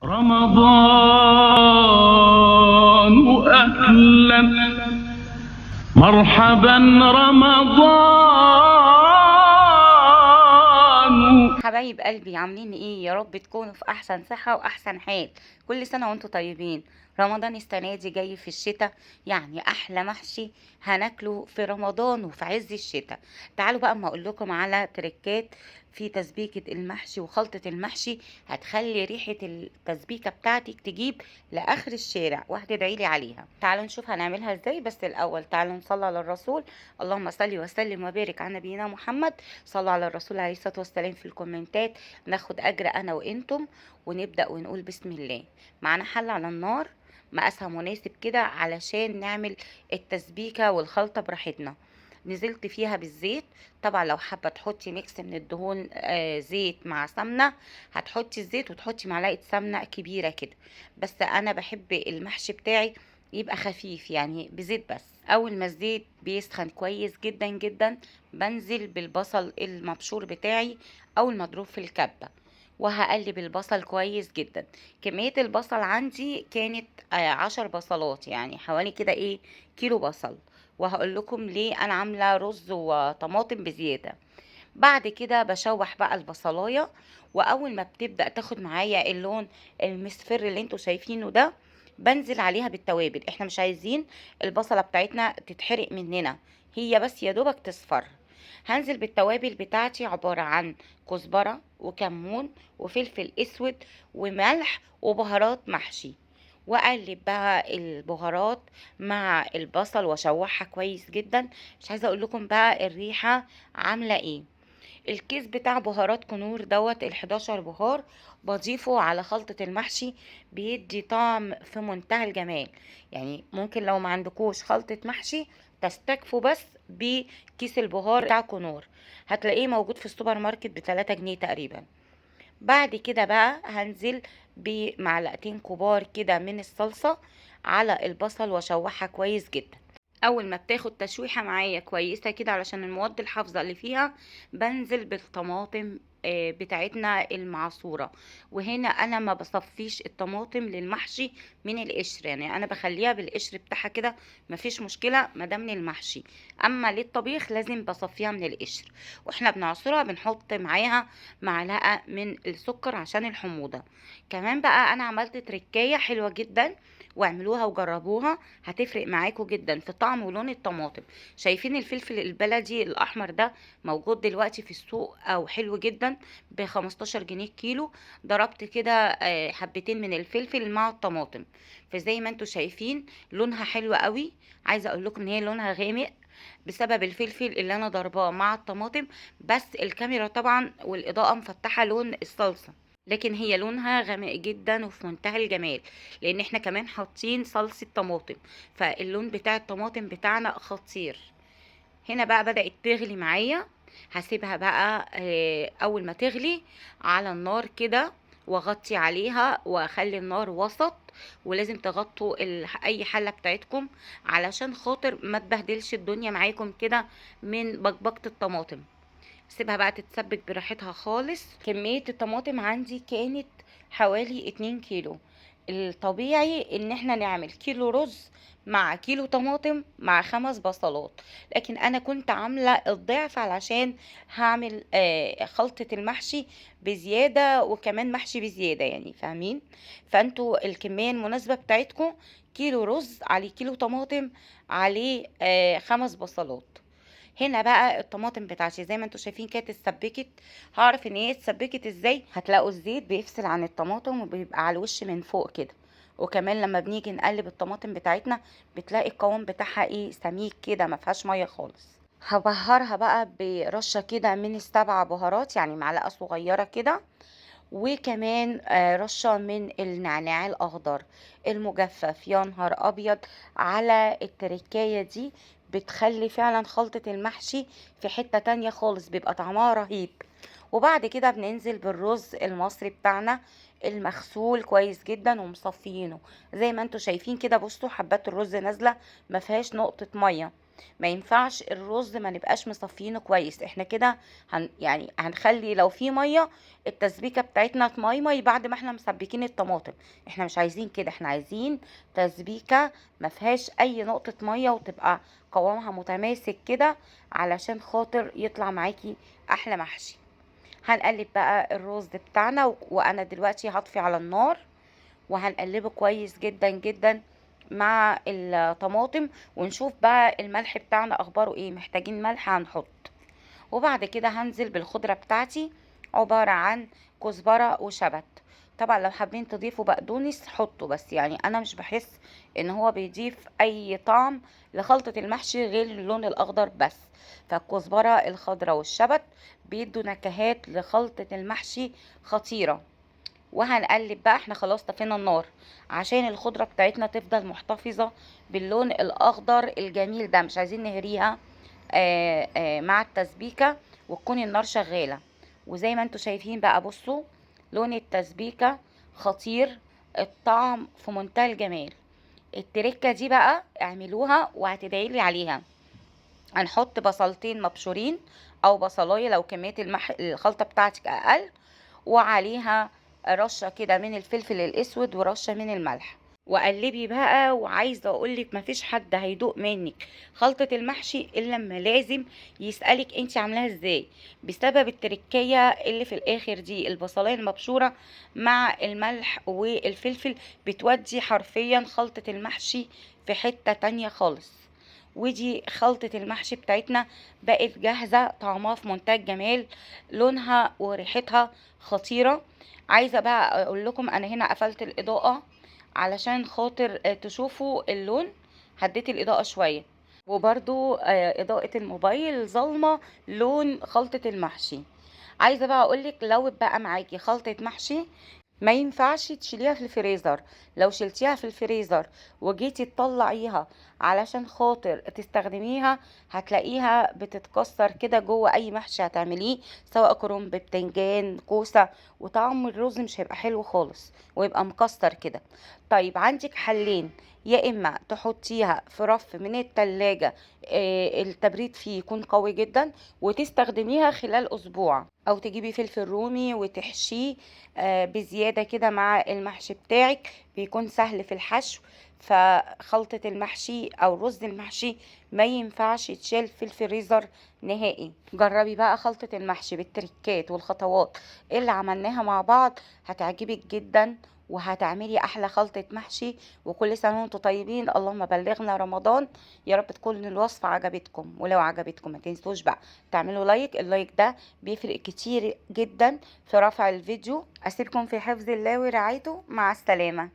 رمضان أهلا مرحبا رمضان. حبايب قلبي عاملين ايه؟ يا رب تكونوا في احسن صحة واحسن حال. كل سنة وانتم طيبين. رمضان السنة دي جاي في الشتاء، يعني احلى محشي هناكله في رمضان وفي عز الشتاء. تعالوا بقى اما اقول لكم على تريكات في تسبيكة المحشي وخلطة المحشي، هتخلي ريحة التسبيكة بتاعتك تجيب لاخر الشارع وهتدعيلي عليها. تعالوا نشوف هنعملها ازاي، بس الاول تعالوا نصلي على الرسول. اللهم صل وسلم وبارك على نبينا محمد. صلوا على الرسول عليه الصلاة والسلام في الكومنتات، ناخد اجر انا وانتم. ونبدأ ونقول بسم الله. معانا حلة على النار مقاسها مناسب كده علشان نعمل التسبيكة والخلطة براحتنا. نزلت فيها بالزيت. طبعا لو حابة تحطي ميكس من الدهون، زيت مع سمنة، هتحطي الزيت وتحطي معلقة سمنة كبيرة كده. بس انا بحب المحشي بتاعي يبقى خفيف، يعني بزيت بس. اول ما الزيت بيسخن كويس جدا جدا، بنزل بالبصل المبشور بتاعي او المضروب في الكبة، وهقلب البصل كويس جدا. كمية البصل عندي كانت 10 بصلات، يعني حوالي كده ايه، كيلو بصل. وهقول لكم ليه انا عاملة رز وطماطم بزيادة. بعد كده بشوح بقى البصلاية، واول ما بتبدأ تاخد معايا اللون المصفر اللي انتوا شايفينه ده، بنزل عليها بالتوابل. احنا مش عايزين البصلة بتاعتنا تتحرق مننا، هي بس يا دوبك تصفر. هنزل بالتوابل بتاعتي، عبارة عن كزبرة وكمون وفلفل اسود وملح وبهارات محشي. واقلب بقى البهارات مع البصل واشوحها كويس جدا. مش عايزه اقول لكم بقى الريحه عامله ايه. الكيس بتاع بهارات كنور دوت ال11 بهار، بضيفه على خلطة المحشي، بيدي طعم في منتهى الجمال. يعني ممكن لو ما عندكوش خلطة محشي تستكفوا بس بكيس البهار بتاع كنور، هتلاقيه موجود في السوبر ماركت ب3 جنيه تقريبا. بعد كده بقى هنزل بمعلقتين كبار كده من الصلصة على البصل واشوحها كويس جدا. اول ما بتاخد تشويحه معايا كويسه كده علشان المواد الحافظه اللي فيها، بنزل بالطماطم بتاعتنا المعصوره. وهنا انا ما بصفيش الطماطم للمحشي من القشر، يعني انا بخليها بالقشر بتاعها كده، مفيش مشكله مادام للمحشي. اما للطبيخ لازم بصفيها من القشر. واحنا بنعصرها بنحط معاها معلقه من السكر عشان الحموضه. كمان بقى انا عملت تركايه حلوه جدا، واعملوها وجربوها، هتفرق معاكم جدا في طعم ولون الطماطم. شايفين الفلفل البلدي الاحمر ده موجود دلوقتي في السوق او حلو جدا ب15 جنيه كيلو. ضربت كده حبتين من الفلفل مع الطماطم، فزي ما انتوا شايفين لونها حلو قوي. عايزه اقول لكم ان هي لونها غامق بسبب الفلفل اللي انا ضرباه مع الطماطم، بس الكاميرا طبعا والاضاءه مفتحه لون الصلصه، لكن هي لونها غامق جدا وفي منتهى الجمال، لان احنا كمان حاطين صلصة طماطم، فاللون بتاع الطماطم بتاعنا خطير. هنا بقى بدأت تغلي معايا. هسيبها بقى اول ما تغلي على النار كده، واغطي عليها واخلي النار وسط. ولازم تغطوا اي حلة بتاعتكم علشان خاطر ما تبهدلش الدنيا معاكم كده من بقبقة الطماطم. سيبها بقى تتسبك براحتها خالص. كمية الطماطم عندي كانت حوالي 2 كيلو. الطبيعي ان احنا نعمل كيلو رز مع كيلو طماطم مع 5 بصلات، لكن انا كنت عاملة الضعف علشان هعمل خلطة المحشي بزيادة وكمان محشي بزيادة، يعني فاهمين. فانتوا الكمية المناسبة بتاعتكم كيلو رز عليه كيلو طماطم عليه 5 بصلات. هنا بقى الطماطم بتاعتي زي ما انتوا شايفين كانت اتسبكت. هعرف ان هي اتسبكت ازاي؟ هتلاقوا الزيت بيفصل عن الطماطم وبيبقى على الوش من فوق كده. وكمان لما بنيجي نقلب الطماطم بتاعتنا بتلاقي القوام بتاعها ايه، سميك كده ما فيهاش ميه خالص. هبهرها بقى برشه كده من ال7 بهارات، يعني معلقه صغيره كده. وكمان رشة من النعناع الأخضر المجفف. يا نهار أبيض على التركاية دي، بتخلي فعلا خلطة المحشي في حتة تانية خالص، بيبقى طعمها رهيب. وبعد كده بننزل بالرز المصري بتاعنا المغسول كويس جدا ومصفيينه. زي ما انتوا شايفين كده، بصوا حبات الرز نازلة ما فيهاش نقطة مية. ما ينفعش الرز ما نبقاش مصفيينه كويس، احنا كده يعني هنخلي لو في ميه التسبيكه بتاعتنا تميمي بعد ما احنا مسبكين الطماطم. احنا مش عايزين كده، احنا عايزين تسبيكه ما فيهاش اي نقطه ميه، وتبقى قوامها متماسك كده علشان خاطر يطلع معاكي احلى محشي. هنقلب بقى الرز بتاعنا وانا دلوقتي هطفي على النار، وهنقلبه كويس جدا جدا مع الطماطم، ونشوف بقى الملح بتاعنا اخباره ايه، محتاجين ملح هنحط. وبعد كده هنزل بالخضرة بتاعتي، عبارة عن كزبرة وشبت. طبعا لو حابين تضيفوا بقدونس حطوا، بس يعني انا مش بحس ان هو بيضيف اي طعم لخلطة المحشي غير اللون الاخضر بس. فالكزبرة الخضراء والشبت بيدوا نكهات لخلطة المحشي خطيرة. وهنقلب بقى، احنا خلاص طفينا النار عشان الخضرة بتاعتنا تفضل محتفظة باللون الاخضر الجميل ده، مش عايزين نهريها مع التسبيكة، وتكون النار شغالة. وزي ما انتوا شايفين بقى، بصوا لون التسبيكة خطير، الطعم في منتهى الجمال. التركة دي بقى اعملوها وهتدعيلي عليها. هنحط بصلتين مبشورين او بصلايه لو كمية الخلطة بتاعتك اقل، وعليها رشة كده من الفلفل الاسود ورشة من الملح، وقلبي بقى. وعايزه اقولك مفيش حد هيدوق منك خلطة المحشي الا لما لازم يسألك انت عاملاها ازاي، بسبب التركية اللي في الاخر دي. البصلايه المبشورة مع الملح والفلفل بتودي حرفيا خلطة المحشي في حتة تانية خالص. ودي خلطة المحشي بتاعتنا بقت جاهزة، طعمها في منتهى الجمال، لونها وريحتها خطيرة. عايزة بقى اقول لكم انا هنا قفلت الاضاءة علشان خاطر تشوفوا اللون، هديت الاضاءة شوية. وبرضو اضاءة الموبايل ظلمة لون خلطة المحشي. عايزة بقى اقولك لو بقى معاكي خلطة محشي ما ينفعش تشيليها في الفريزر. لو شلتيها في الفريزر وجيتي تطلعيها علشان خاطر تستخدميها، هتلاقيها بتتكسر كده جوه اي محشي هتعمليه، سواء كرنب بتنجان كوسة، وطعم الرز مش هيبقى حلو خالص ويبقى مكسر كده. طيب عندك حلين، يا اما تحطيها في رف من التلاجة التبريد فيه يكون قوي جدا وتستخدميها خلال اسبوع، او تجيبي فلفل رومي وتحشيه بزيادة كده مع المحشي بتاعك، بيكون سهل في الحشو. فخلطة المحشي او رز المحشي ما ينفعش يتشال في الفريزر نهائي. جربي بقى خلطة المحشي بالتركات والخطوات اللي عملناها مع بعض، هتعجبك جدا وهتعملي احلى خلطة محشي. وكل سنة وانتم طيبين، اللهم بلغنا رمضان. يا رب تكون الوصفة عجبتكم، ولو عجبتكم ما تنسوش بقى تعملوا لايك، اللايك ده بيفرق كتير جدا في رفع الفيديو. اسيبكم في حفظ الله ورعايته، مع السلامة.